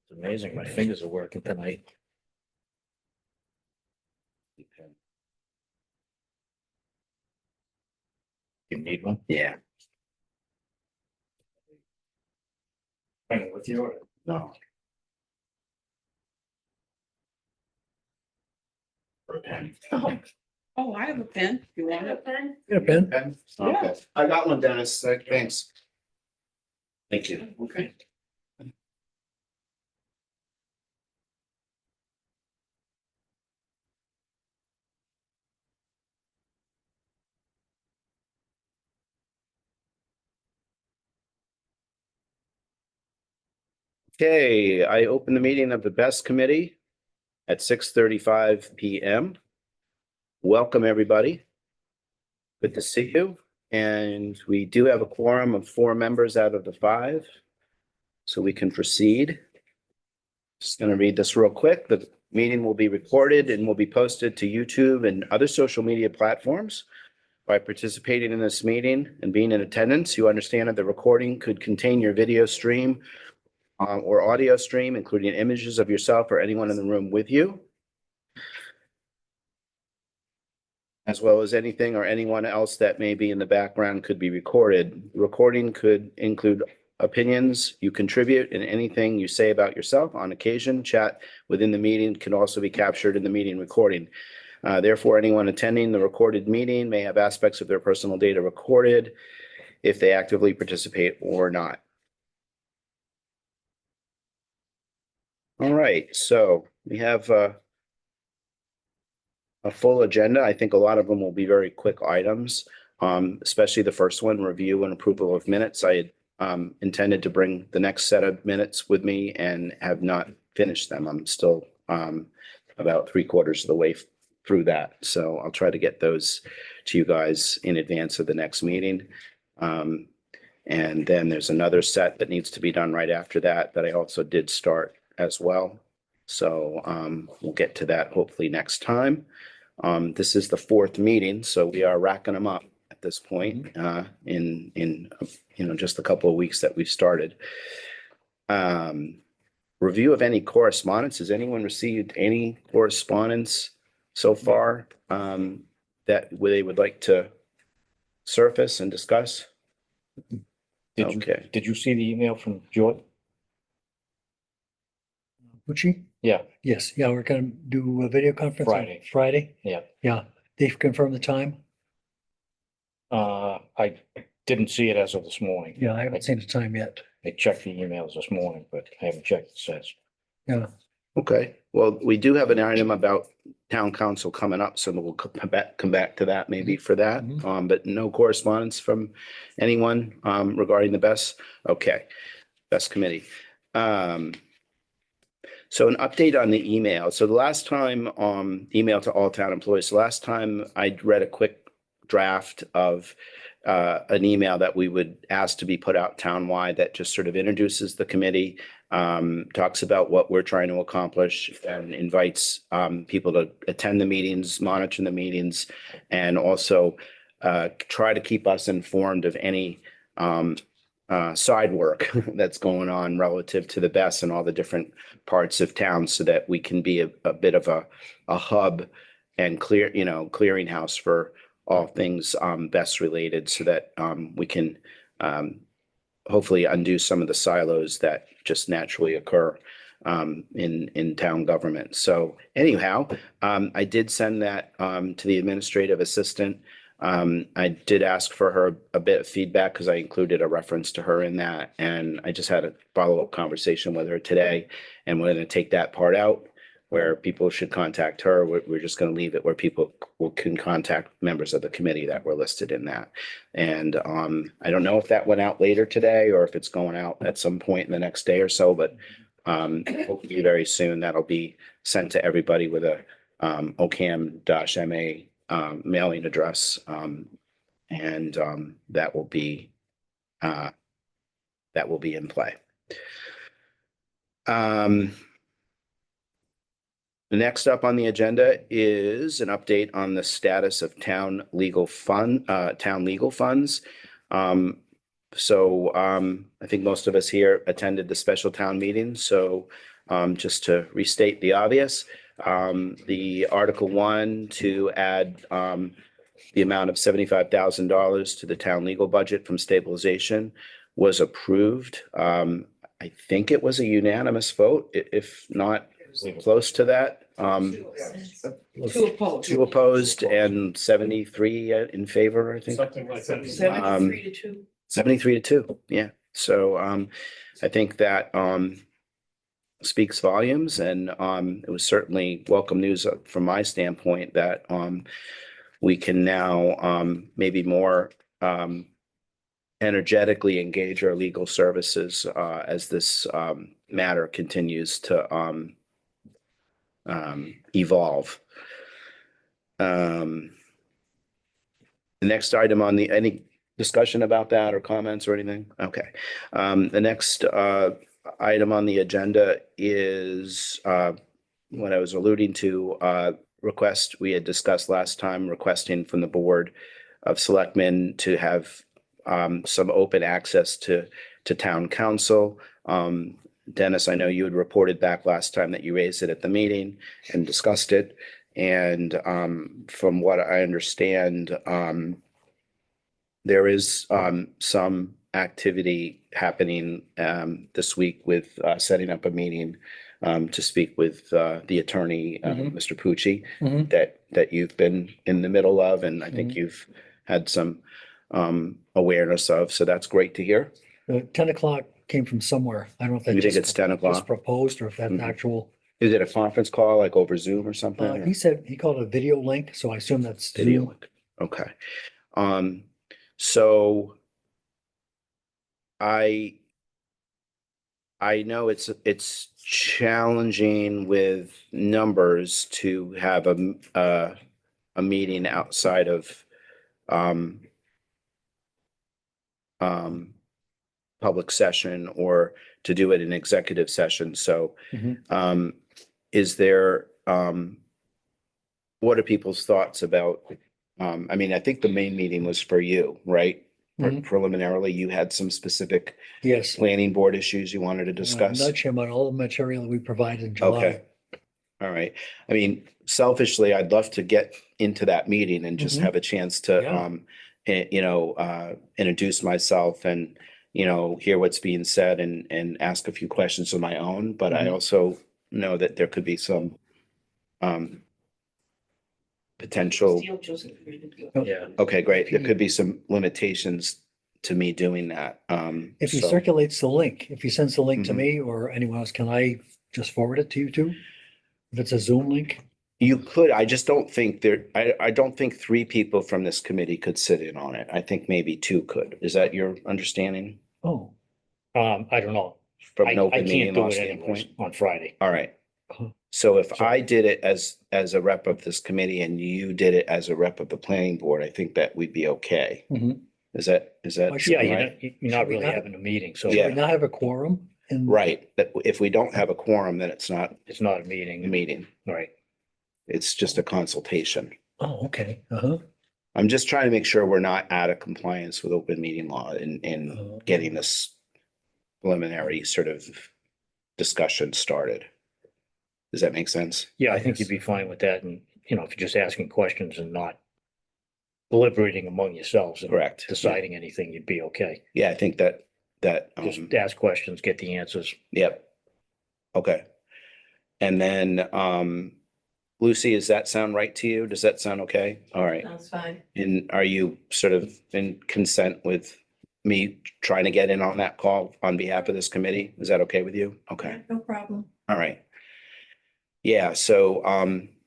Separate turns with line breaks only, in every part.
It's amazing. My fingers are working tonight. You need one?
Yeah.
Bring it with you or?
No.
Or a pen?
Oh, I have a pen. You want a pen?
Yeah, pen.
Pen?
Yeah.
Okay. I got one, Dennis. Thanks.
Thank you.
Okay. Okay, I open the meeting of the BESS committee at 6:35 PM. Welcome, everybody. Good to see you. And we do have a quorum of 4 members out of the 5. So we can proceed. Just going to read this real quick. The meeting will be recorded and will be posted to YouTube and other social media platforms. By participating in this meeting and being in attendance, you understand that the recording could contain your video stream or audio stream, including images of yourself or anyone in the room with you, as well as anything or anyone else that may be in the background could be recorded. The recording could include opinions you contribute and anything you say about yourself. On occasion, chat within the meeting can also be captured in the meeting recording. Therefore, anyone attending the recorded meeting may have aspects of their personal data recorded if they actively participate or not. All right, so we have a full agenda. I think a lot of them will be very quick items, especially the first one, review and approval of minutes. I had intended to bring the next set of minutes with me and have not finished them. I'm still about 3/4 of the way through that. So I'll try to get those to you guys in advance of the next meeting. And then there's another set that needs to be done right after that, that I also did start as well. So we'll get to that hopefully next time. This is the 4th meeting, so we are racking them up at this point in just a couple of weeks that we've started. Review of any correspondence. Has anyone received any correspondence so far that they would like to surface and discuss? Okay.
Did you see the email from George?
Gucci?
Yeah,
Yes, yeah, we're gonna do a video conference on
Friday.
Friday.
yeah.
Yeah, they've confirmed the time.
I didn't see it as of this morning.
Yeah, I haven't seen the time yet.
I checked the emails this morning, but I haven't checked the sets.
Yeah,
Okay, well, we do have an item about town council coming up, so we'll come back to that maybe for that. But no correspondence from anyone regarding the BESS. Okay, BESS committee. So an update on the email. So the last time, email to all town employees, the last time I read a quick draft of an email that we would ask to be put out townwide that just sort of introduces the committee, talks about what we're trying to accomplish and invites people to attend the meetings, monitor the meetings, and also try to keep us informed of any side work that's going on relative to the BESS and all the different parts of town so that we can be a bit of a hub and clearinghouse for all things BESS related so that we can hopefully undo some of the silos that just naturally occur in town government. So anyhow, I did send that to the administrative assistant. I did ask for her a bit of feedback because I included a reference to her in that. And I just had a follow-up conversation with her today. And we're going to take that part out where people should contact her. We're just going to leave it where people can contact members of the committee that were listed in that. And I don't know if that went out later today or if it's going out at some point in the next day or so, but hopefully very soon that'll be sent to everybody with a OCAM-MA mailing address, and that will be in play. Next up on the agenda is an update on the status of town legal funds. So I think most of us here attended the special town meeting. So Just to restate the obvious, the Article 1 to add the amount of $75,000 to the town legal budget from stabilization was approved. I think it was a unanimous vote, if not close to that.
Two opposed.
Two opposed and 73 in favor, I think.
Something like that.
73-2.
73-2, yeah. So I think that speaks volumes, and it was certainly welcome news from my standpoint that we can now maybe more energetically engage our legal services as this matter continues to evolve. The next item on any discussion about that or comments or anything? Okay. The next item on the agenda is what I was alluding to, request we had discussed last time, requesting from the Board of Selectmen to have some open access to town council. Dennis, I know you had reported back last time that you raised it at the meeting and discussed it. And from what I understand, there is some activity happening this week with setting up a meeting to speak with the attorney, Mr. Pucci,
Mhm.
that you've been in the middle of, and I think you've had some awareness of. So that's great to hear.
10 o'clock came from somewhere. I don't know if that
You think
just
it's 10
just
o'clock?
proposed or if that's
Mhm.
actual.
Is it a conference call like over Zoom or something?
He said, he called it a video link, so I assume that's
Video
Zoom.
link. Okay. So I know it's challenging with numbers to have a meeting outside of public session or to do it in executive session. So
Mhm.
is there what are people's thoughts about I mean, I think the main meeting was for you, right?
Mhm.
Preliminarily, you had some specific
Yes.
planning board issues you wanted to discuss?
Nudge him on all the material we provided in July.
Okay. All right. I mean, selfishly, I'd love to get into that meeting and just
Mhm.
have a chance to,
Yeah.
introduce myself and, hear what's being said and ask a few questions of my own. But I
Mhm.
also know that there could be some potential.
Yeah.
Okay, great. There could be some limitations to me doing that.
If he
so-
circulates the link, if he sends the link to
Mhm.
me or anyone else, can I just forward it to you too? If it's a Zoom link?
You could, I just don't think I don't think three people from this committee could sit in on it. I think maybe two could. Is that your understanding
Oh,
I don't know.
from
I
an
I
open meeting
can't do
law
it anyways
standpoint?
on Friday.
All right.
Huh.
So if
So-
I did it as a rep of this committee and you did it as a rep of the planning board, I think that we'd be okay.
Mhm.
Is that
Why should
Yeah,
right?
you're not
Should we
really
not-
having a meeting, so
should
Yeah.
we not have a quorum? And
Right. That if we don't have a quorum, then it's not
it's not a
a
meeting,
meeting.
right?
It's just a consultation.
Oh, okay. Uh-huh.
I'm just trying to make sure we're not out of compliance with open meeting law in
Oh.
getting this preliminary sort of discussion started. Does that make sense?
Yeah, I think
Yes.
you'd be fine with that, and, if you're just asking questions and not deliberating among yourselves and
Correct.
deciding anything, you'd be okay.
Yeah, I think that,
Just ask questions, get the answers.
yep. Okay. And then, Lucy, does that sound right to you? Does that sound okay? All right.
That's fine.
And are you sort of in consent with me trying to get in on that call on behalf of this committee? Is that okay with you? Okay.
No problem.
All right. Yeah, so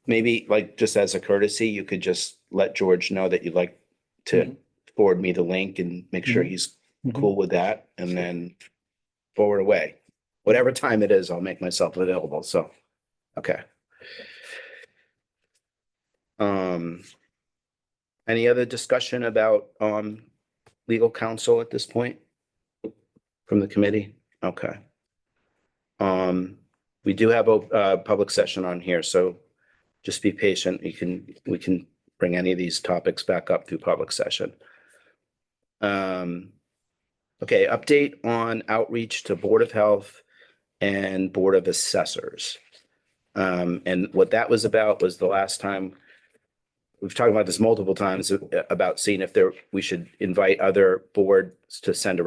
maybe like just as a courtesy, you could just let George know that you'd like to
Mhm.
forward me the link and make sure
Mhm.
he's
Mhm.
cool with that and then forward away. Whatever time it is, I'll make myself available. So, okay. Any other discussion about legal counsel at this point from the committee? Okay. We do have a public session on here, so just be patient. We can bring any of these topics back up through public session. Okay, update on outreach to Board of Health and Board of Assessors. And what that was about was the last time, we've talked about this multiple times, about seeing if we should invite other boards to send a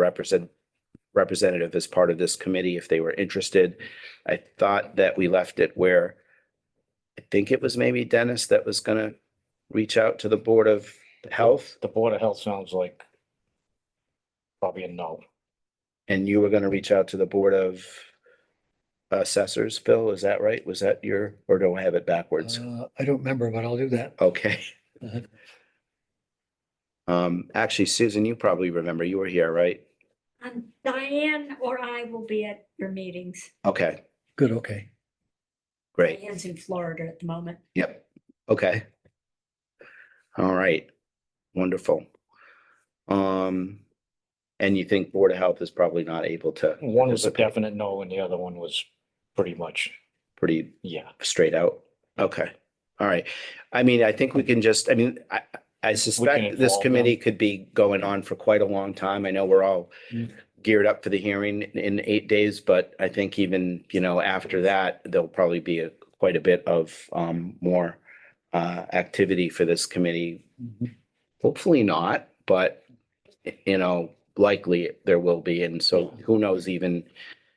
representative as part of this committee if they were interested. I thought that we left it where I think it was maybe Dennis that was gonna reach out to the Board of Health,
The Board of Health sounds like probably a no.
and you were gonna reach out to the Board of Assessors. Phil, is that right? Was that or do I have it backwards?
I don't remember, but I'll do that.
Okay.
Uh,
Actually, Susan, you probably remember, you were here, right?
Diane or I will be at your meetings.
Okay,
Good, okay.
great.
Diane's in Florida at the moment.
Yep. Okay. All right. Wonderful. And you think Board of Health is probably not able to
One was a
participate?
definite no and the other one was pretty much,
Pretty
yeah.
straight out? Okay. All right. I mean, I think we can just, I mean, I suspect this
involve
committee
them.
could be going on for quite a long time. I know we're all
Mm.
geared up for the hearing in 8 days, but I think even, after that, there'll probably be quite a bit of more activity for this committee.
Mhm.
Hopefully not, but likely there will be. And so who knows, even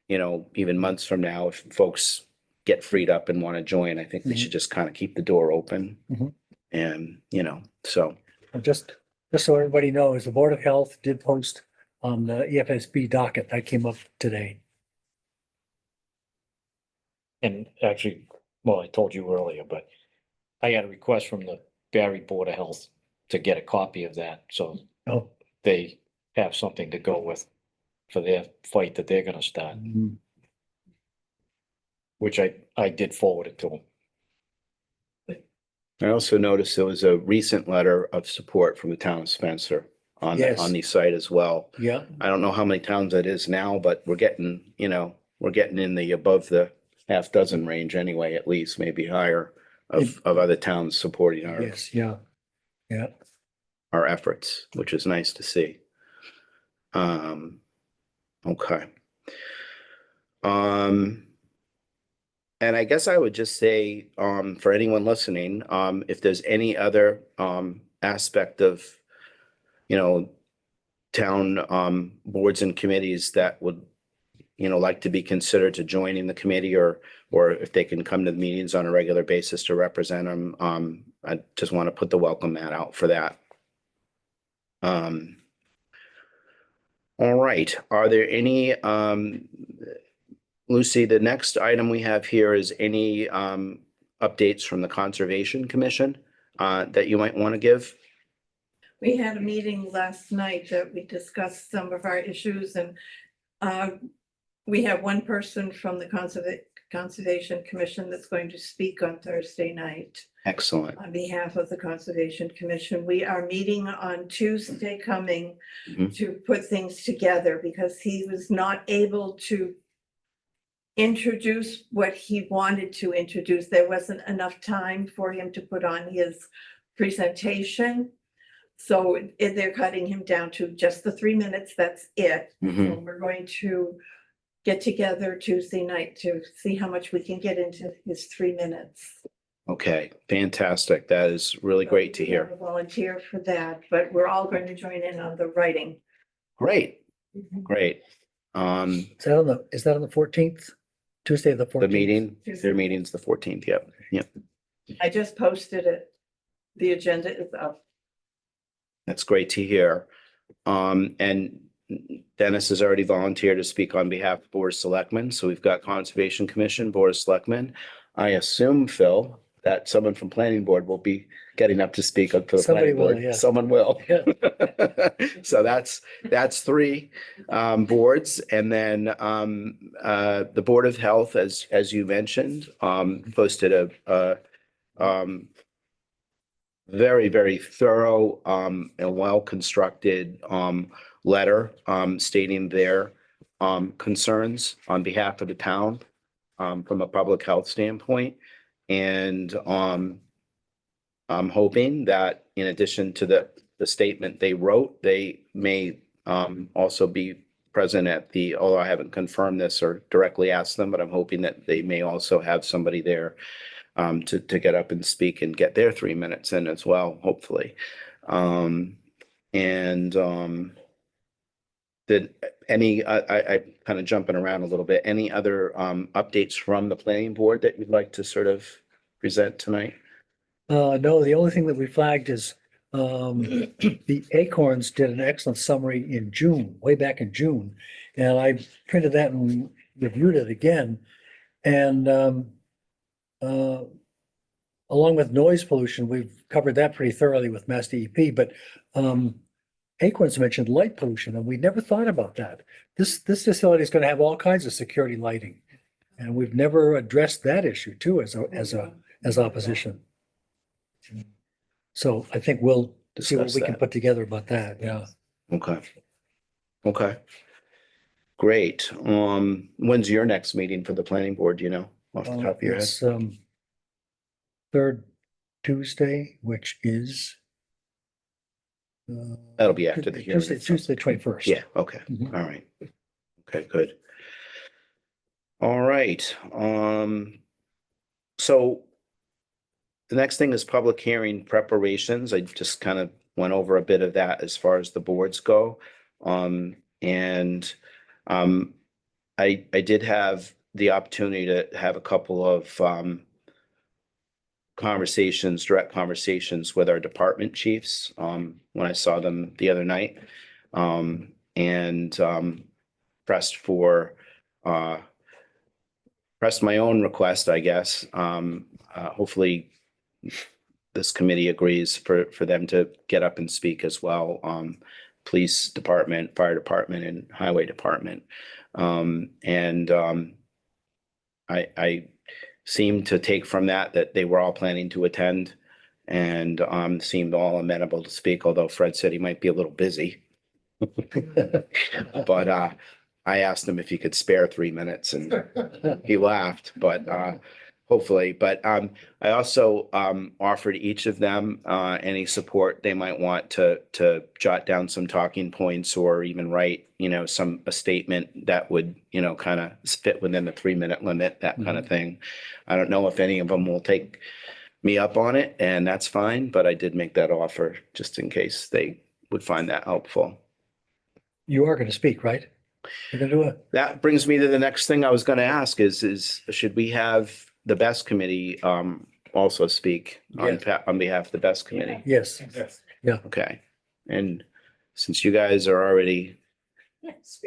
months from now, if folks get freed up and want to join, I think we
Mhm.
should just kind of keep the door open.
Mhm.
And, so,
And just so everybody knows, the Board of Health did post on the EFSB docket. That came up today.
And actually, well, I told you earlier, but I got a request from the Barry Board of Health to get a copy of that, so
Oh.
they have something to go with for their fight that they're gonna start,
Mm.
which I did forward it to them.
I also noticed there was a recent letter of support from the town of Spencer on
Yes.
the site as well.
Yeah,
I don't know how many towns that is now, but we're getting in the above the half dozen range anyway, at least maybe higher of other towns supporting
yes, yeah, yeah.
our efforts, which is nice to see. Okay. And I guess I would just say, for anyone listening, if there's any other, aspect of, town, boards and committees that would, like to be considered to joining the committee, or if they can come to the meetings on a regular basis to represent them, I just want to put the welcome mat out for that. All right, are there any, Lucy, the next item we have here is any updates from the Conservation Commission that you might want to give?
We had a meeting last night that we discussed some of our issues, and we have one person from the Conservation Commission that's going to speak on Thursday night
Excellent.
on behalf of the Conservation Commission. We are meeting on Tuesday coming
Mhm.
to put things together because he was not able to introduce what he wanted to introduce. There wasn't enough time for him to put on his presentation. So they're cutting him down to just the 3 minutes, that's it.
Mhm.
So we're going to get together Tuesday night to see how much we can get into his 3 minutes.
Okay, fantastic. That is really great to
We have
hear.
a volunteer for that, but we're all going to join in on the writing.
Great, great.
Is that on the 14th? Tuesday, the 14th?
The meeting,
Tuesday.
their meeting's the 14th. Yep, yep.
I just posted it. The agenda is up.
That's great to hear. And Dennis has already volunteered to speak on behalf of Board of Selectmen. So we've got Conservation Commission, Board of Selectmen. I assume, Phil, that someone from Planning Board will be getting up to speak up for the
Somebody
Planning
will,
Board.
yeah.
Someone will.
Yeah.
So that's three boards. And then the Board of Health, as you mentioned, posted a very, very thorough and well-constructed letter stating their concerns on behalf of the town from a public health standpoint. And I'm hoping that in addition to the statement they wrote, they may also be present at the, although I haven't confirmed this or directly asked them, but I'm hoping that they may also have somebody there to get up and speak and get their 3 minutes in as well, hopefully. Did any, I kind of jumping around a little bit, any other updates from the planning board that you'd like to sort of present tonight?
No, the only thing that we flagged is the Acorns did an excellent summary in June, way back in June. And I printed that and reviewed it again. And along with noise pollution, we've covered that pretty thoroughly with Mass DEP, but Acorns mentioned light pollution, and we never thought about that. This facility is going to have all kinds of security lighting. And we've never addressed that issue too as opposition. So I think we'll see what
Discuss
we can
that.
put together about that, yeah.
Okay. Okay. Great. When's your next meeting for the planning board, do you know, off the top of your head?
It's third Tuesday, which is
That'll be after the hearing.
Tuesday 21st.
Yeah, okay,
Mhm.
all right. Okay, good. All right, so the next thing is public hearing preparations. I just kind of went over a bit of that as far as the boards go. I did have the opportunity to have a couple of direct conversations with our department chiefs when I saw them the other night. Pressed my own request, I guess. Hopefully this committee agrees for them to get up and speak as well. Police department, fire department, and highway department. I seemed to take from that they were all planning to attend and seemed all amenable to speak, although Fred said he might be a little busy. But I asked him if he could spare 3 minutes and he laughed, but hopefully. But I also offered each of them any support they might want to jot down some talking points or even write, a statement that would, kind of fit within the 3 minute limit, that kind of thing. I don't know if any of them will take me up on it, and that's fine, but I did make that offer just in case they would find that helpful.
You are going to speak, right? You're going to do it?
That brings me to the next thing I was going to ask is should we have the BESS committee also speak on behalf of the BESS committee?
Yes.
Okay. And since you guys are already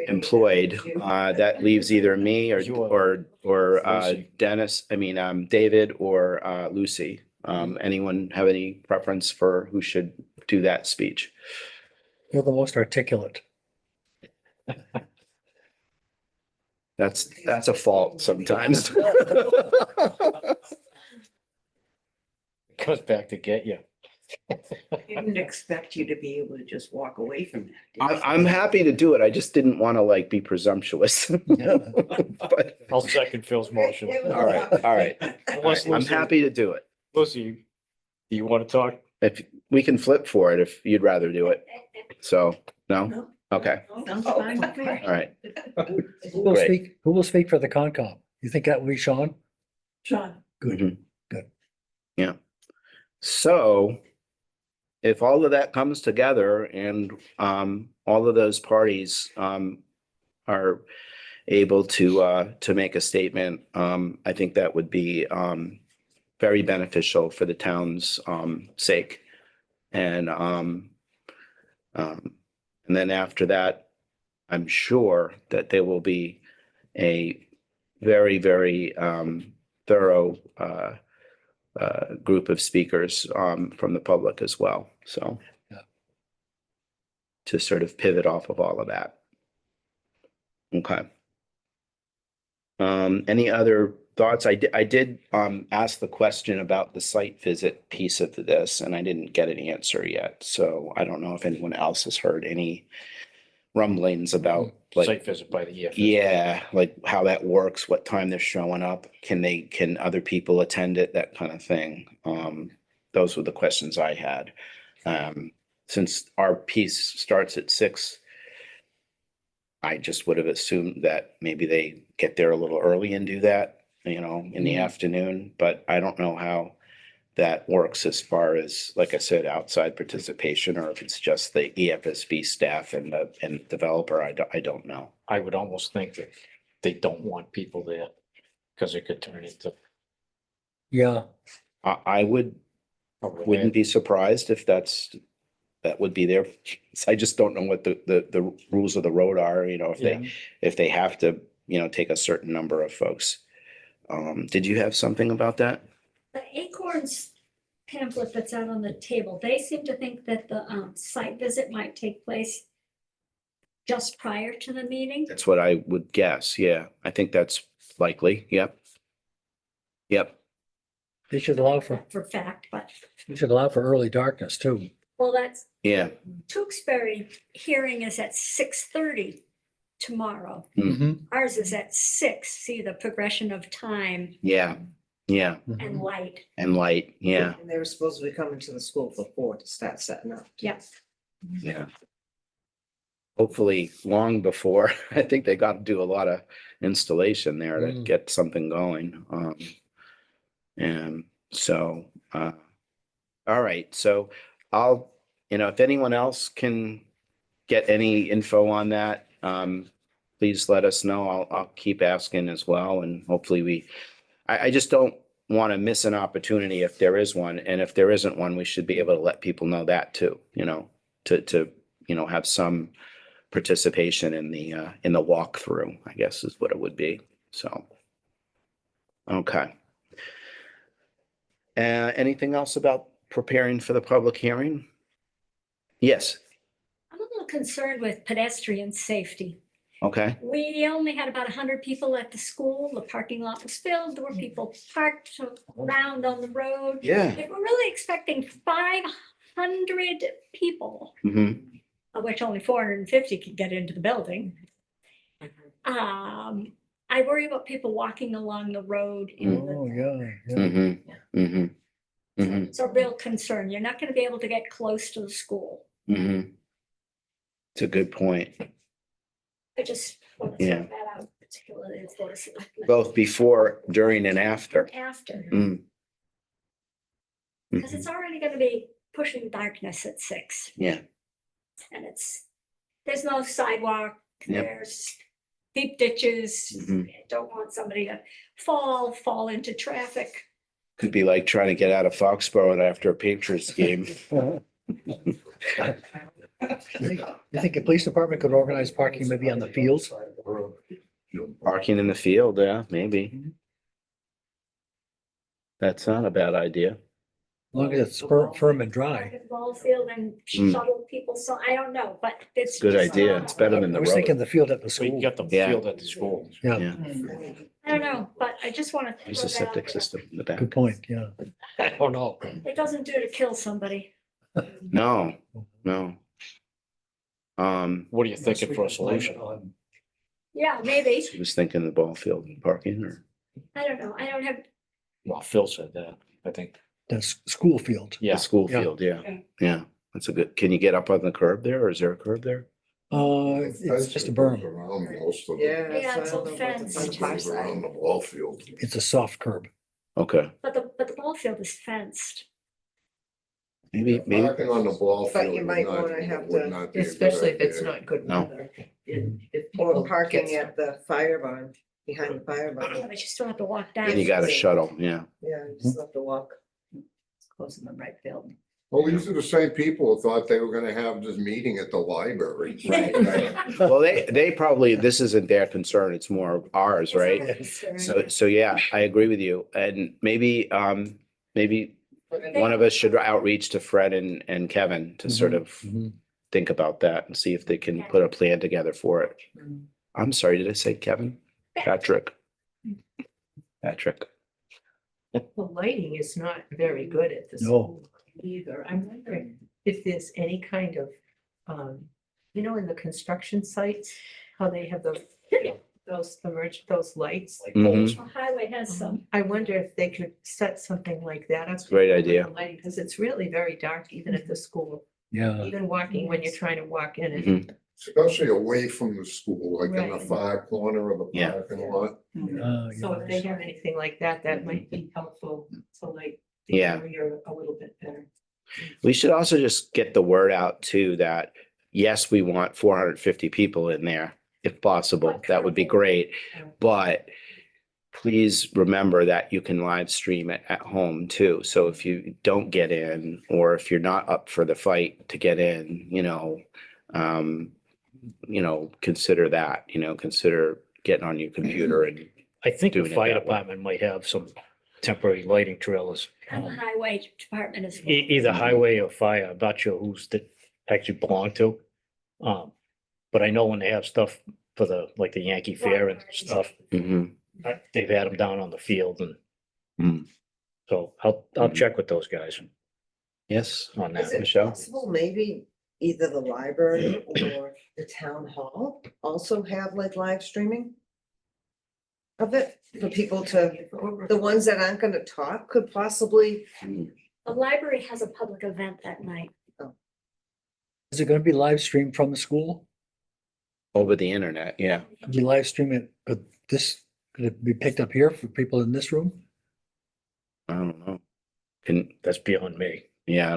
employed, that leaves either me or
Lucy.
Dennis, David or Lucy. Anyone have any preference for who should do that speech?
You're the most articulate.
That's a fault sometimes.
Goes back to get you.
Didn't expect you to be able to just walk away from that. did you?
I'm happy to do it. I just didn't want to be presumptuous. But,
I'll second Phil's motion.
all right.
Unless
I'm
Lucy-
happy to do it.
Lucy, do you want to talk?
If we can flip for it, if you'd rather do it. So, no?
No.
Okay,
Sounds fine with me.
all right.
Who will speak for the Concom? You think that will be Sean?
Sean,
Good.
Mhm.
Good.
Yeah. So if all of that comes together and all of those parties are able to make a statement, I think that would be very beneficial for the town's sake. And then after that, I'm sure that there will be a very, very thorough group of speakers from the public as well. So
Yeah.
to sort of pivot off of all of that. Okay. Any other thoughts? I did ask the question about the site visit piece of this, and I didn't get an answer yet. So I don't know if anyone else has heard any rumblings about
Site visit by the EFS.
yeah, like how that works, what time they're showing up, can other people attend it, that kind of thing. Those were the questions I had. Since our piece starts at 6, I just would have assumed that maybe they get there a little early and do that, you know, in the afternoon, but I don't know how that works as far as, like I said, outside participation, or if it's just the EFSB staff and the developer. I don't know.
I would almost think that they don't want people there because it could turn into.
Yeah,
I wouldn't be surprised if that would be there. I just don't know what the rules of the road are, you know, if they have to, you know, take a certain number of folks. Did you have something about that?
The Acorns pamphlet that's out on the table, they seem to think that the site visit might take place just prior to the meeting.
That's what I would guess. Yeah, I think that's likely. Yep. Yep.
they should allow for,
For fact, but,
they should allow for early darkness too.
well, that's,
Yeah.
Tewksbury hearing is at 6:30 tomorrow.
Mhm.
Ours is at 6. See the progression of time
Yeah. Yeah.
and light.
And light. Yeah.
And they were supposed to be coming to the school for 4 to start setting up.
Yep.
Yeah. Hopefully long before. I think they got to do a lot of installation there to
Mm.
get something going. And so, all right. So I'll, you know, if anyone else can get any info on that, please let us know. I'll keep asking as well. And hopefully I just don't want to miss an opportunity if there is one. And if there isn't one, we should be able to let people know that too, you know, to, you know, have some participation in the walkthrough, I guess is what it would be. So, okay. Anything else about preparing for the public hearing? Yes.
I'm a little concerned with pedestrian safety.
Okay.
We only had about 100 people at the school. The parking lot was filled. There were people parked around on the road.
Yeah.
If we're really expecting 500 people,
Hmm.
of which only 450 could get into the building, I worry about people walking along the road.
Oh, yeah, yeah.
Mm-hmm. Mm-hmm. Mm-hmm.
It's a real concern. You're not going to be able to get close to the school.
Mm-hmm. It's a good point.
I just want to
Yeah.
throw that out, particularly for selectmen.
Both before, during, and after.
After,
Mm.
because it's already going to be pushing darkness at 6.
Yeah.
And there's no sidewalk,
Yep.
there's deep ditches.
Mhm.
Don't want somebody to fall into traffic.
Could be like trying to get out of Foxborough after a Patriots game.
You think the police department could organize parking maybe on the fields?
Parking in the field, yeah, maybe. That's not a bad idea.
As long as it's firm and dry.
Ball field and
Mm.
shuttle people, so I don't know, but it's.
Good
just
idea.
not-
It's better than
I
the
was thinking
road.
the field at the
So you
school.
got the
Yeah.
field at the school.
Yeah,
Yeah.
I don't know, but I just want to.
There's a septic system in the back.
good point, yeah.
I don't know.
It doesn't do to kill somebody.
No, no.
What are you thinking for a solution?
Yeah, maybe.
He was thinking the ball field and parking, or
I don't know. I don't have,
Well, Phil said that, I think.
The school field.
the
Yeah,
school
Yeah.
field, yeah,
Okay.
yeah. That's a good, can you get up on the curb there, or is there a curb there?
It's just a berm.
Around most of the.
Yeah.
Yeah,
so I
it's
don't
all
know about the
fenced.
front
Goes
side.
around the ball field.
It's a soft curb.
Okay,
but the ball field is fenced.
maybe,
Parking on the ball
But
field.
you
would
might
not-
wanna have
would
the-
not be a good
Especially if it's
idea.
not good
No.
weather. If people
Or parking
get
at the fire barn, behind the fire barn.
But you still have to walk down.
and you got a shuttle, yeah.
Yeah, you just have to walk.
close in the right field.
Well, these are the same people who thought they were gonna have this meeting at the library.
Well, they probably, this isn't their concern, it's more ours, right? So yeah, I agree with you. And maybe one of us should outreach to Fred and Kevin to sort of
Mhm.
think about that and see if they can put a plan together for it. I'm sorry, did I say Kevin? Patrick. Patrick.
The lighting is not very good at the
No.
school either. I'm wondering if there's any kind of, in the construction sites, how they have those lights.
Mhm.
The highway has some.
I wonder if they could set something like that up.
Great idea.
Because it's really very dark even at the school,
Yeah,
even walking when you're trying to walk in
Mhm.
and
especially away from the school, like in the
Right.
far corner of the
Yeah.
parking lot.
So if they have anything like that, that might be helpful to like the
Yeah.
area a little bit better.
We should also just get the word out too, that yes, we want 450 people in there if possible. That would be great. But please remember that you can live stream it at home too. So if you don't get in, or if you're not up for the fight to get in, consider that, consider getting on your computer and
I think the
Doing it
fire
that way.
department might have some temporary lighting trailers.
And the highway department is.
Either highway or fire. I'm not sure who's that actually belong to. But I know when they have stuff for like the Yankee Fair and stuff,
Mhm.
they've had them down on the field and
Mm.
so I'll
Mhm.
check with those guys
Yes,
on
Is
that.
it
Michelle?
possible maybe either the library or the town hall also have like live streaming of it for people to, the ones that aren't gonna talk could possibly,
The library has a public event that night.
Is it gonna be live streamed from the school?
Over the internet, yeah.
Could you live stream it, but could it be picked up here for people in this room?
I don't know. Can,
That's beyond me.
yeah, I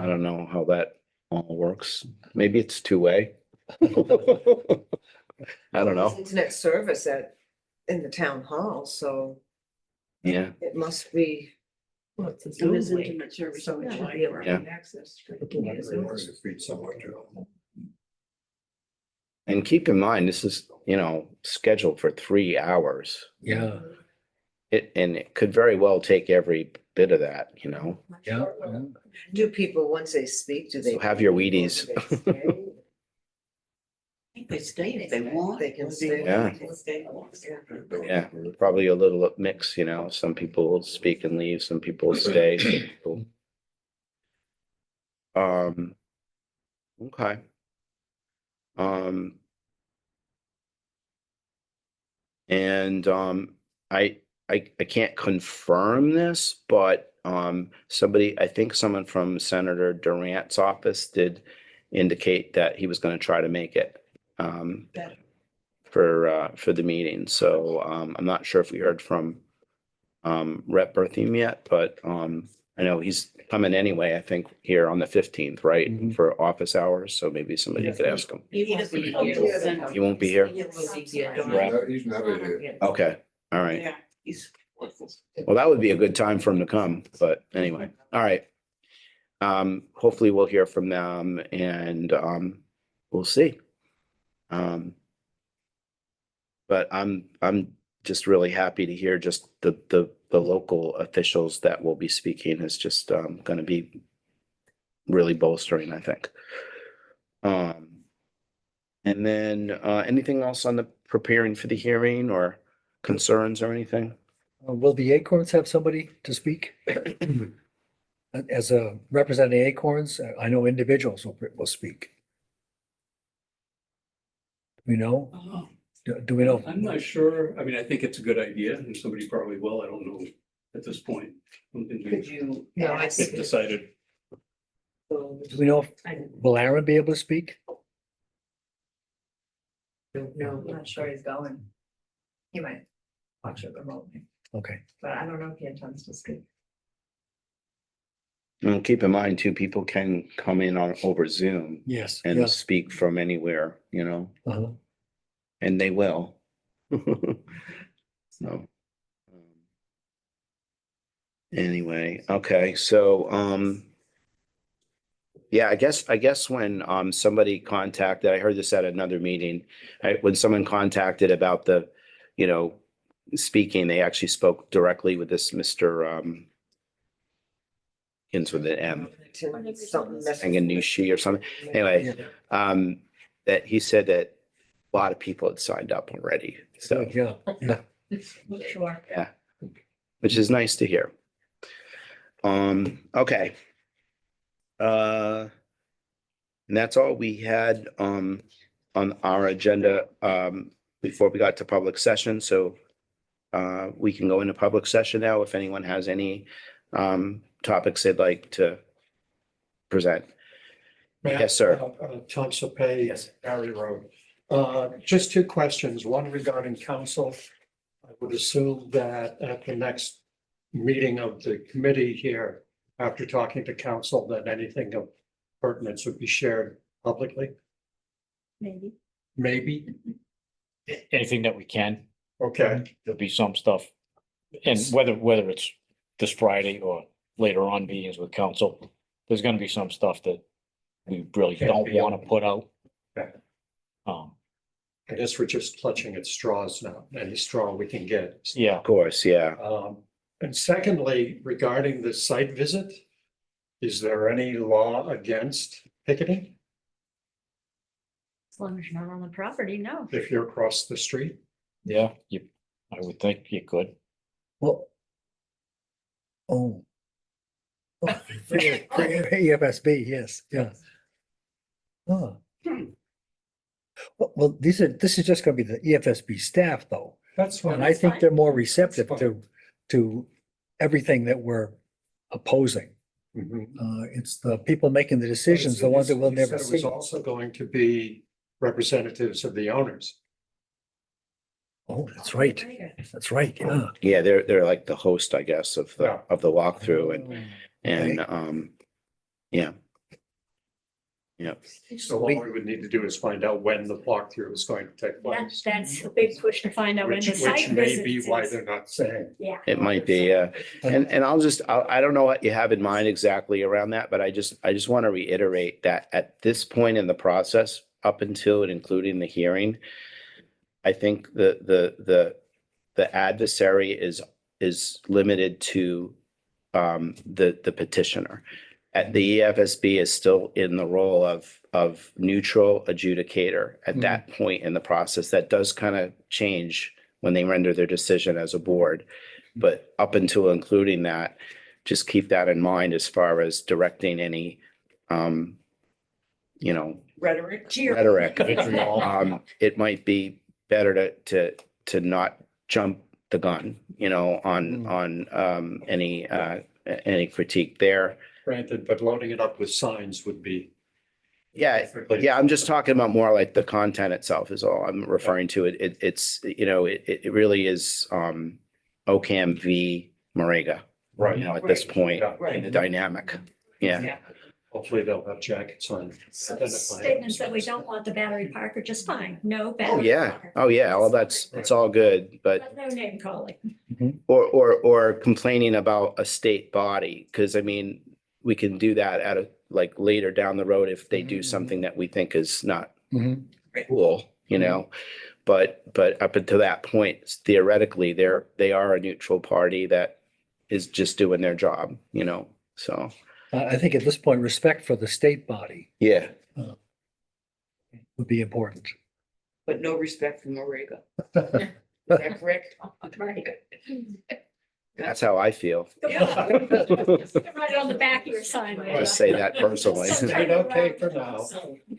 don't know how that all works. Maybe it's two-way. I don't know.
internet service in the town hall, so
Yeah,
it must be.
Well, it's a
It
Zoom
is
link,
internet service
so
on
it
the
should be able to
Yeah.
have access. to it.
If it's so much,
and keep in mind, this is, scheduled for 3 hours.
Yeah,
And it could very well take every bit of that,
yeah.
Do people, once they speak, do they?
So have your Wheaties.
They stay if they want. They can stay.
Yeah. Yeah, probably a little mix, some people will speak and leave, some people will stay. some people- Okay. And I can't confirm this, but I think someone from Senator Durant's office did indicate that he was going to try to make it for the meeting. So I'm not sure if we heard from Rep. Berthiem yet, but I know he's coming anyway, I think, here on the 15th, right?
Mhm.
For office hours, so maybe somebody could ask him.
He won't be here.
He won't be here?
he's never here.
Okay, all right.
Yeah, he's.
Well, that would be a good time for him to come, but anyway, all right. Hopefully we'll hear from them and we'll see. But I'm just really happy to hear just the local officials that will be speaking is just gonna be really bolstering, I think. And then anything else on the preparing for the hearing or concerns or anything?
Will the Acorns have somebody to speak? As a representing Acorns, I know individuals will speak. We know, do we know?
I'm not sure. I mean, I think it's a good idea and somebody probably will. I don't know at this point. I don't think
Could
we've
you?
No, I
ask
think-
decided.
those-
Do we know, will Aaron be able to speak?
No,
I'm not sure he's going. He might watch it remotely,
Okay,
but I don't know if he intends to speak.
And keep in mind too, people can come in on over Zoom
yes,
and
yes.
speak from anywhere,
Uh-huh.
and they will. So. Anyway, okay, so, yeah, I guess when, somebody contacted, I heard this at another meeting. When someone contacted about the, speaking, they actually spoke directly with this Mr. Ends with an M,
Something.
Anganushi or something. Anyway, that he said that a lot of people had signed up already, so,
Yeah, yeah.
Sure.
yeah, which is nice to hear. Okay. And that's all we had, on our agenda, before we got to public session, so we can go into public session now if anyone has any, topics they'd like to present. Yes, sir.
Tom Sapay.
Yes.
Barry Road. Just two questions, one regarding council. I would assume that at the next meeting of the committee here, after talking to council, that anything of pertinence would be shared publicly,
Maybe.
maybe?
Anything that we can,
Okay,
there'll be some stuff. And whether it's this Friday or later on meetings with council, there's gonna be some stuff that we really
Can't
don't
be
wanna
open.
put out.
Okay.
Um,
I guess we're just clutching at straws now, any straw we can get.
yeah,
Of course, yeah.
And secondly, regarding the site visit, is there any law against picketing
As long as you're not on the property, no.
if you're across the street?
yeah, I would think you could.
Well. Oh. Oh, for EFSB, yes, yeah. Oh. Well, this is just gonna be the EFSB staff though,
That's
and
fine.
I think
fine.
they're more receptive
That's
to everything that we're opposing.
Mhm.
It's the people making the decisions, the ones that we'll
You
never
said It was
see.
also going to be representatives of the owners.
Oh, that's right, that's right, yeah.
Yeah, they're like the host, I guess, of
Yeah.
the walkthrough and,
Okay.
yeah. Yeah,
So all we would need to do is find out when the walkthrough is going to take place.
That's a big push to find out when the
Which
site
may
visit
be why
is.
they're not saying.
Yeah.
it might be, and I don't know what you have in mind exactly around that, but I just want to reiterate that at this point in the process, up until and including the hearing, I think the adversary is limited to the petitioner. At the EFSB is still in the role of neutral adjudicator at that point in the process. That does kind of change when they render their decision as a board. But up until including that, just keep that in mind as far as directing any,
Rhetoric.
rhetoric.
Vitriol.
It might be better to not jump the gun, on any critique there.
Granted, but loading it up with signs would be.
Yeah, yeah, I'm just talking about more like the content itself is all I'm referring to. It really is OCAM v. Morega, at this point in the dynamic. Yeah,
Hopefully they'll have jackets on.
So statements that we don't want the battery park are just fine. No
oh,
battery.
yeah,
park.
oh, yeah, well, it's all good, but
No name calling.
or complaining about a state body, because I mean, we can do that at like later down the road if they do something that we think is not
Mhm.
cool, but up until that point, theoretically, they are a neutral party that is just doing their job, so,
I think at this point, respect for the state body
yeah.
would be important.
But no respect for Morega. Is that correct?
Right.
That's how I feel.
Write it on the back of your sign.
I just say that personally.
Stayed okay for now.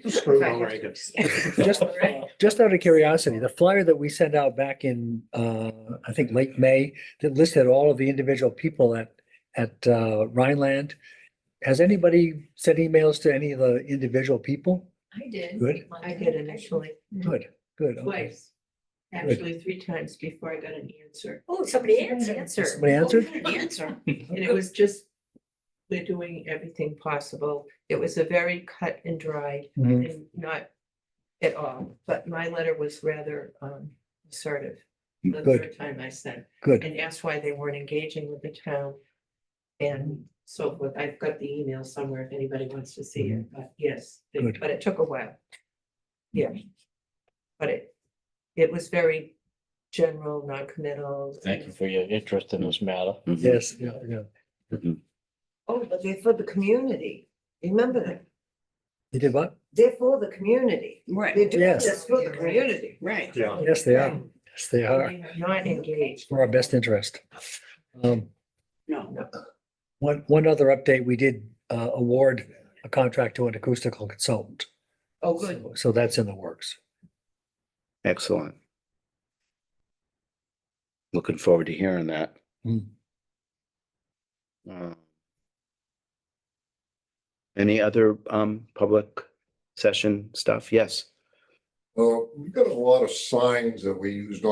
Screw O'Regan.
Just out of curiosity, the flyer that we sent out back in, I think late May, that listed all of the individual people at Rhineland. Has anybody sent emails to any of the individual people?
I did.
Good.
I did initially,
Good, good. Okay.
twice, actually 3 times before I got an answer.
Oh, somebody answered.
Somebody answered?
Answer. And it was just, we're doing everything possible. It was a very cut and dry,
Mhm.
and not at all, but my letter was rather assertive. The
Good.
third time I sent,
Good.
and asked why they weren't engaging with the town. And so forth. I've got the email somewhere if anybody wants to see it, but yes,
Good.
but it took a while. Yeah. But it was very general, non-committal.
Thank you for your interest in this matter.
Yes, yeah.
Oh, but they're for the community. Remember that.
You did what?
They're for the community.
Right.
They're doing
Yes.
this for the community.
Right.
Yeah.
Yes, they are. Yes, they are.
They are Not engaged.
For our best interest.
No.
One other update, we did award a contract to an acoustical consultant.
Oh, good.
So that's in the works.
Excellent. Looking forward to hearing that.
Hmm.
Uh, Any other public session stuff? Yes.
We got a lot of signs that we used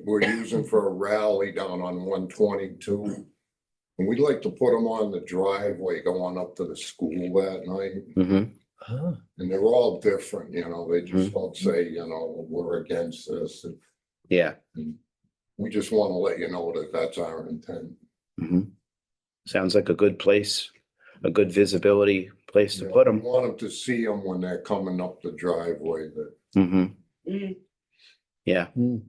we're using for a rally down on 122. And we'd like to put them on the driveway going up to the school that night.
Mm-hmm.
Ah,
And they're all different, they just don't say, we're against this.
Yeah.
We just want to let you know that that's our intent.
Mm-hmm. Sounds like a good place, a good visibility place to put
We
them.
want them to see them when they're coming up the driveway, that
Mm-hmm. Yeah.
mm,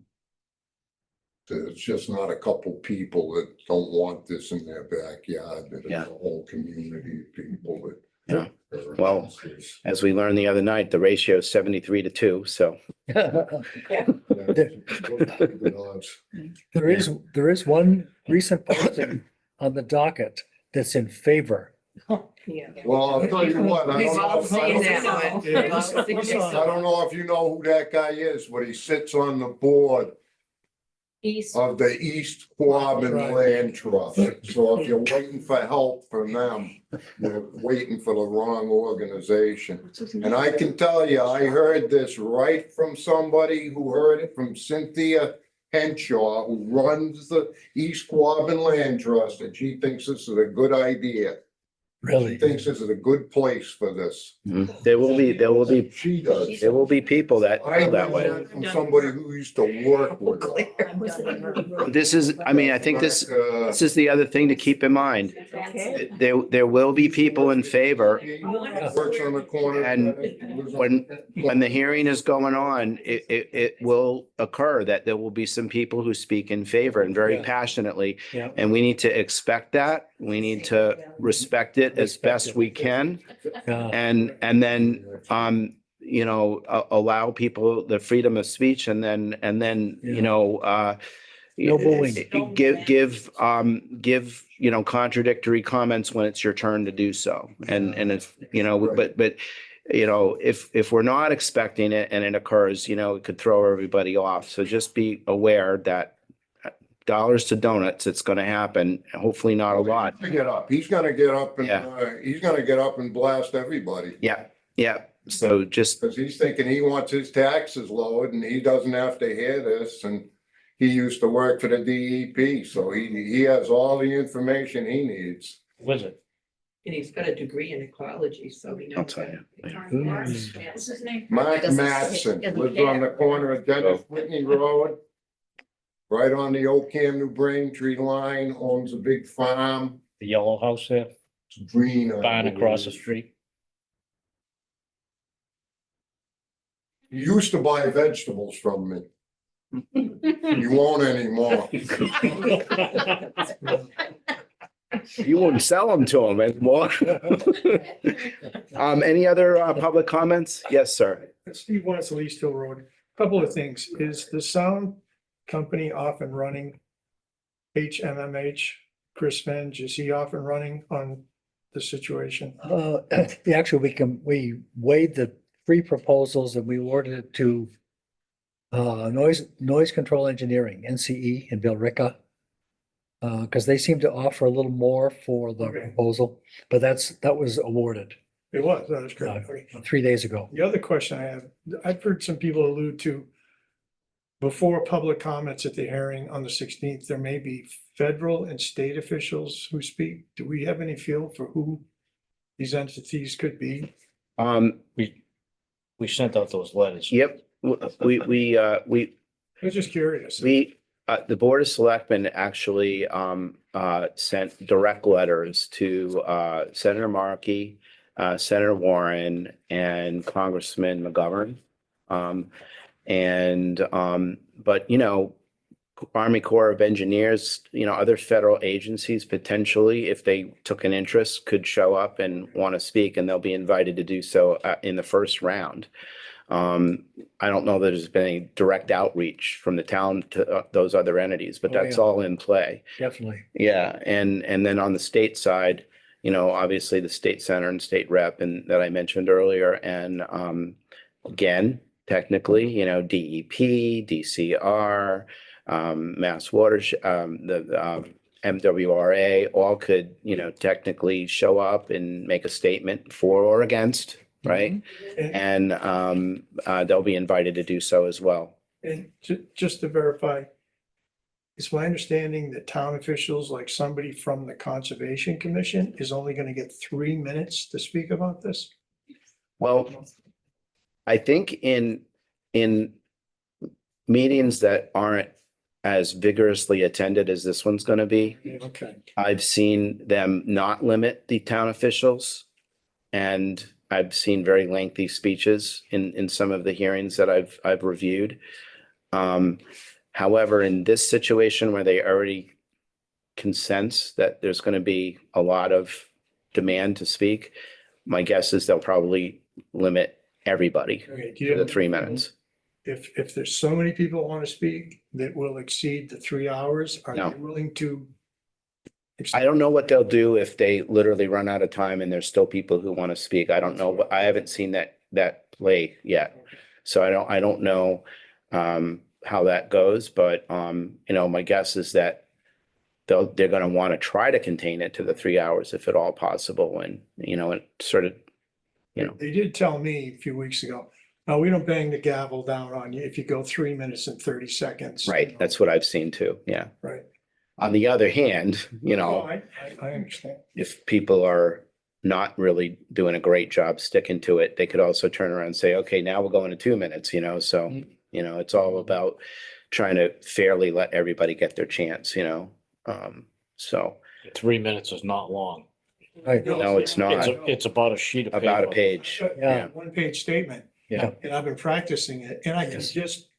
it's just not a couple people that don't want this in their backyard, that
Yeah.
it's a whole community of people that.
Yeah.
are
Well,
against this.
As we learned the other night, the ratio is 73-2, so.
Yeah, good odds.
There is one recent posting on the docket that's in favor.
Yeah.
Well, I'll tell you what, I
We've
don't
all
know,
seen that one.
Yeah,
We've all seen
I
that.
don't know if you know who that guy is, but he sits on the board
East.
of the East Quabbin
Right.
Land Trust. So if you're waiting for help from them, you're waiting for the wrong organization. And I can tell you, I heard this right from somebody who heard it from Cynthia Henshaw, who runs the East Quabbin Land Trust, and she thinks this is a good idea. She
Really?
thinks this is a good place for this.
There will be,
She does.
there will be people that
I
feel that
heard
way.
that from somebody who used to work with her.
This is, I mean, I think this is the other thing to keep in mind.
Okay.
There will be people in favor.
Works on the corner.
And when the hearing is going on, it will occur that there will be some people who speak in favor and very
Yeah.
passionately.
Yeah.
And we need to expect that. We need to respect it as best we can.
Yeah.
And then, allow people the freedom of speech and then,
No booing.
give, contradictory comments when it's your turn to do so. And it's, but, if we're not expecting it and it occurs, it could throw everybody off. So just be aware that dollars to donuts, it's going to happen. Hopefully not a lot.
He's gonna get up and,
Yeah.
he's gonna get up and blast everybody.
Yeah, yeah. So just,
Cause he's thinking he wants his taxes lowered and he doesn't have to hear this, and he used to work for the DEP, so he has all the information he needs.
Was it?
And he's got a degree in ecology, so he knows.
I'll tell you.
What's his name?
Mark
Doesn't-
Matson
doesn't
lives on the
care.
corner of Dennis Whitney Road. Right on the Ocam New Braintree line, owns a big farm,
The yellow house there,
it's green. I
barn across the
believe.
street.
He used to buy vegetables from me. He won't anymore.
You wouldn't sell them to them anymore. Any other public comments? Yes, sir.
Steve Wentzel, East Hill Road. Couple of things. Is the sound company off and running? HMMH, Chris Venge, is he off and running on the situation?
Actually, we weighed the three proposals and we awarded it to noise control engineering, NCE and Bill Ricca. Because they seem to offer a little more for the
Okay.
proposal, but that was awarded
It was, that was great. Okay.
3 days ago.
The other question I have, I've heard some people allude to before public comments at the hearing on the 16th, there may be federal and state officials who speak. Do we have any feel for who these entities could be?
We sent out those letters.
Yep, we,
I was just curious.
the Board of Selectmen actually sent direct letters to Senator Markey, Senator Warren, and Congressman McGovern. But Army Corps of Engineers, other federal agencies potentially, if they took an interest, could show up and want to speak, and they'll be invited to do so in the first round. I don't know that there's been any direct outreach from the town to those other entities, but
Oh,
that's
yeah.
all in play.
Definitely.
Yeah, and then on the state side, obviously the state senator and state rep and that I mentioned earlier, and again, technically, DEP, DCR, Mass Water, MWRA, all could, technically show up and make a statement for or against, right?
And,
And they'll be invited to do so as well.
just to verify, it's my understanding that town officials, like somebody from the Conservation Commission, is only gonna get 3 minutes to speak about this?
Well, I think in meetings that aren't as vigorously attended as this one's gonna be,
Okay.
I've seen them not limit the town officials. And I've seen very lengthy speeches in some of the hearings that I've reviewed. However, in this situation where they already can sense that there's going to be a lot of demand to speak, my guess is they'll probably limit everybody
Okay, do
to
you-
the 3 minutes.
If there's so many people want to speak that will exceed the 3 hours, are
No.
they willing to?
I don't know what they'll do if they literally run out of time and there's still people who want to speak. I don't know. I haven't seen that play yet. So I don't know how that goes, but my guess is that they're gonna want to try to contain it to the 3 hours if at all possible. And, it sort of,
They did tell me a few weeks ago, no, we don't bang the gavel down on you if you go 3 minutes and 30 seconds.
right, that's what I've seen too. Yeah.
Right.
On the other hand,
No, I understand.
if people are not really doing a great job sticking to it, they could also turn around and say, okay, now we're going to 2 minutes, so, it's all about trying to fairly let everybody get their chance, so,
3 minutes is not long.
Right.
no, it's not
It's about a sheet of paper.
about a page.
Yeah.
One-page statement.
Yeah.
And I've been practicing it, and I can just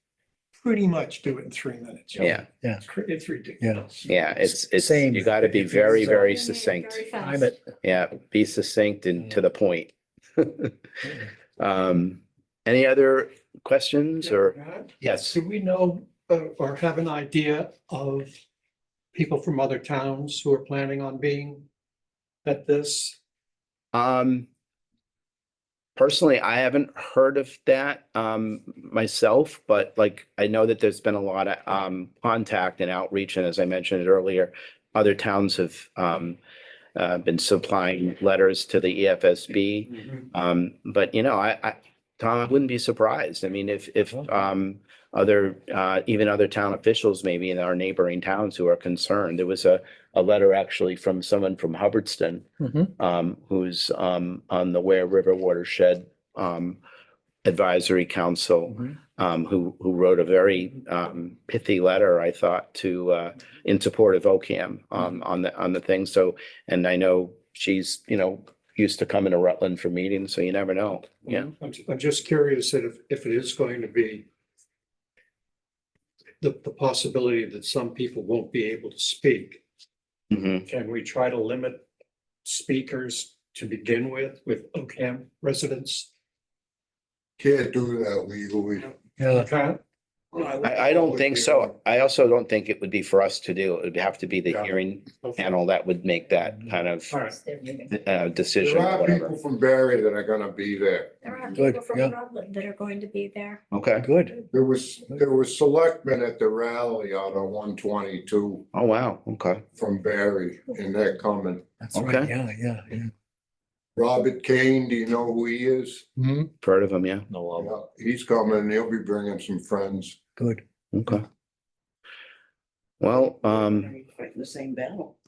pretty much do it in 3 minutes.
Yeah,
It's ridiculous.
yeah, it's,
Same.
you gotta be very, very succinct.
Very fast.
Time it.
Yeah, be succinct and to the point. Any other questions or? Yes.
Do we know or have an idea of people from other towns who are planning on being at this?
Personally, I haven't heard of that myself, but I know that there's been a lot of contact and outreach, and as I mentioned earlier, other towns have been supplying letters to the EFSB. But Tom, I wouldn't be surprised. I mean, if other even other town officials maybe in our neighboring towns who are concerned. There was a letter actually from someone from Hubbardston who's on the Ware River Watershed Advisory Council, who wrote a very pithy letter, I thought, to in support of OCAM on the thing. So, and I know she's used to coming to Rutland for meetings, so you never know. Yeah.
I'm just curious that if it is going to be the possibility that some people won't be able to speak, can we try to limit speakers to begin with OCAM residents?
Can't do that legally.
Yeah.
Okay.
I don't think so. I also don't think it would be for us to do. It would have to be the hearing panel that would make that kind of
All right.
decision
There
or
are
whatever.
people from Barry that are gonna be there.
There are
Good,
people
yeah.
from Rutland that are going to be there.
Okay.
Good.
There was selectmen at the rally out on 122
Oh, wow. Okay.
from Barry, and they're coming.
That's right.
Okay.
Yeah.
Robert Kane, do you know who he is?
Heard of them, yeah.
No,
Yeah, he's coming, he'll be bringing some friends.
Good.
Okay. Well,
Fighting the same battle.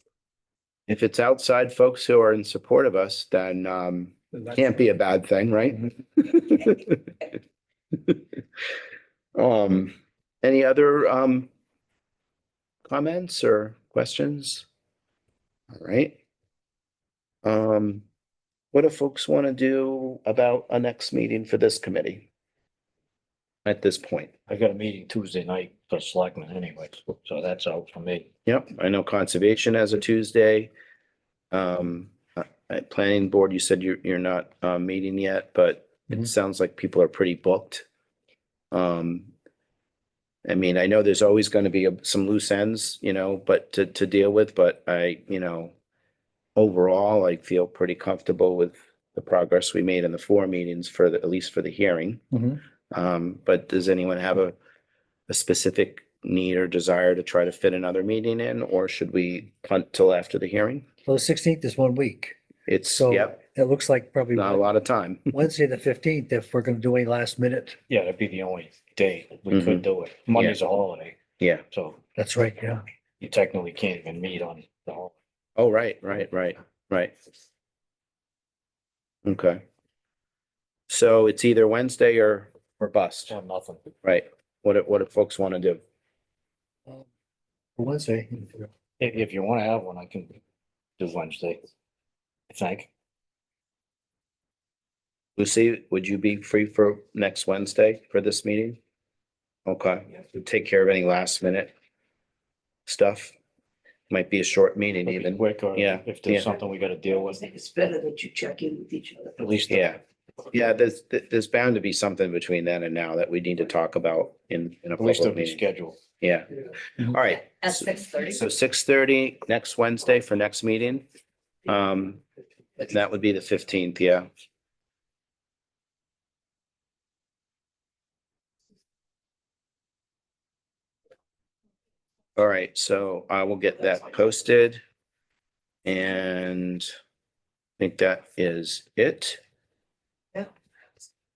if it's outside folks who are in support of us, then can't be a bad thing, right? Any other comments or questions? All right. What do folks want to do about a next meeting for this committee? At this point?
I got a meeting Tuesday night for selectmen anyway, so that's out for me.
Yep, I know conservation has a Tuesday. Planning board, you said you're not meeting yet, but it sounds like people are pretty booked. I mean, I know there's always going to be some loose ends, but to deal with, but overall, I feel pretty comfortable with the progress we made in the 4 meetings at least for the hearing. But does anyone have a specific need or desire to try to fit another meeting in, or should we punt till after the hearing?
Well, the 16th is 1 week.
It's,
So
yep,
it looks like probably
not a lot of time.
Wednesday, the 15th, if we're going to do any last minute.
Yeah, that'd be the only day we
Mhm.
could do it. Monday's a holiday,
Yeah.
so
That's right, yeah.
you technically can't even meet on the holiday.
Oh, right. Okay. So it's either Wednesday or bust,
Or nothing.
right? What do folks want to do?
For Wednesday.
If you want to have one, I can do Wednesday. I think.
Lucy, would you be free for next Wednesday for this meeting? Okay, take care of any last minute stuff. Might be a short meeting
It'll be
even.
quick, or
Yeah,
if
yeah.
there's something we gotta deal
I
with,
think it's better that you check in with each other.
at least.
Yeah. Yeah, there's bound to be something between then and now that we need to talk about in a
At least it'll
public
be
meeting.
scheduled.
Yeah. All right.
At 6:30.
So 6:30 next Wednesday for next meeting. That would be the 15th, yeah. All right, so I will get that posted. And I think that is it.
Yeah.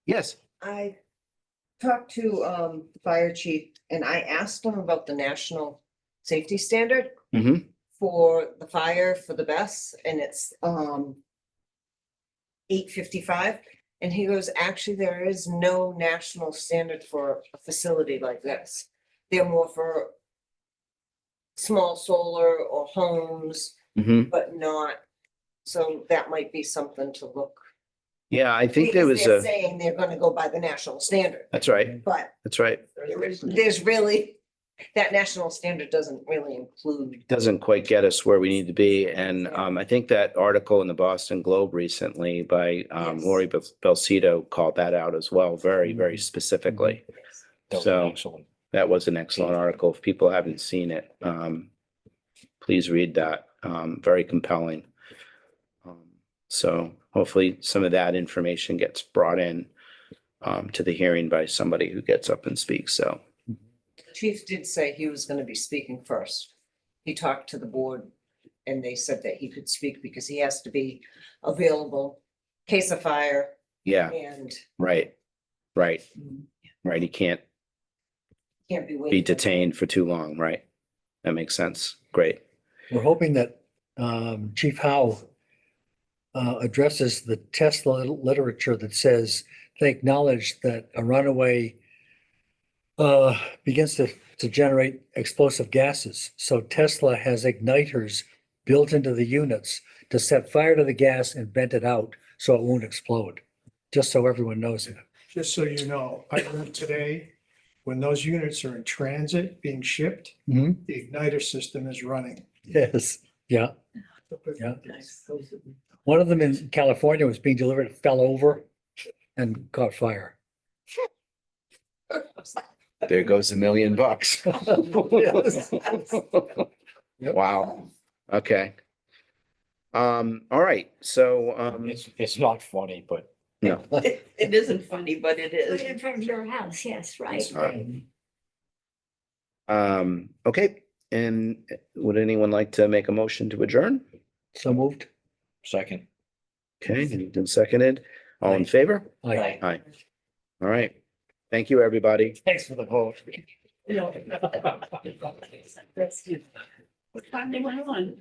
Yes.
I talked to the fire chief and I asked him about the national safety standard
Mm-hmm.
for the fire for the BESS, and it's 855. And he goes, actually, there is no national standard for a facility like this. They're more for small solar or homes,
Mm-hmm.
but not, so that might be something to look.
Yeah, I think there
Because
was
they're
a,
saying they're gonna go by the national standard,
that's right,
but
that's right.
there's really, that national standard doesn't really include.
Doesn't quite get us where we need to be. And I think that article in the Boston Globe recently by
Yes.
Lori Belcito called that out as well, very, very specifically.
That was
So-
excellent.
That was an excellent article. If people haven't seen it, please read that. Very compelling. So hopefully some of that information gets brought in to the hearing by somebody who gets up and speaks. So,
Chief did say he was gonna be speaking first. He talked to the board and they said that he could speak because he has to be available, case of fire
yeah,
and
right. He can't
can't be
be
waiting.
detained for too long, right? That makes sense. Great.
We're hoping that Chief Howe addresses the Tesla literature that says they acknowledge that a runaway begins to generate explosive gases. So Tesla has igniters built into the units to set fire to the gas and vent it out so it won't explode, just so everyone knows it.
Just so you know, I learned today, when those units are in transit being shipped,
Mhm.
the igniter system is running.
Yes, yeah. Yeah. One of them in California was being delivered, it fell over and caught fire.
There goes $1 million.
Yep.
Wow. Okay. All right. So,
It's not funny, but
no.
It isn't funny, but it
Right
is.
in front of your house, yes, right.
Okay. And would anyone like to make a motion to adjourn?
So moved.
second.
Okay, moved and seconded. All in favor?
Aye.
Aye. All right. Thank you, everybody.
Thanks for the vote.
What time they went on?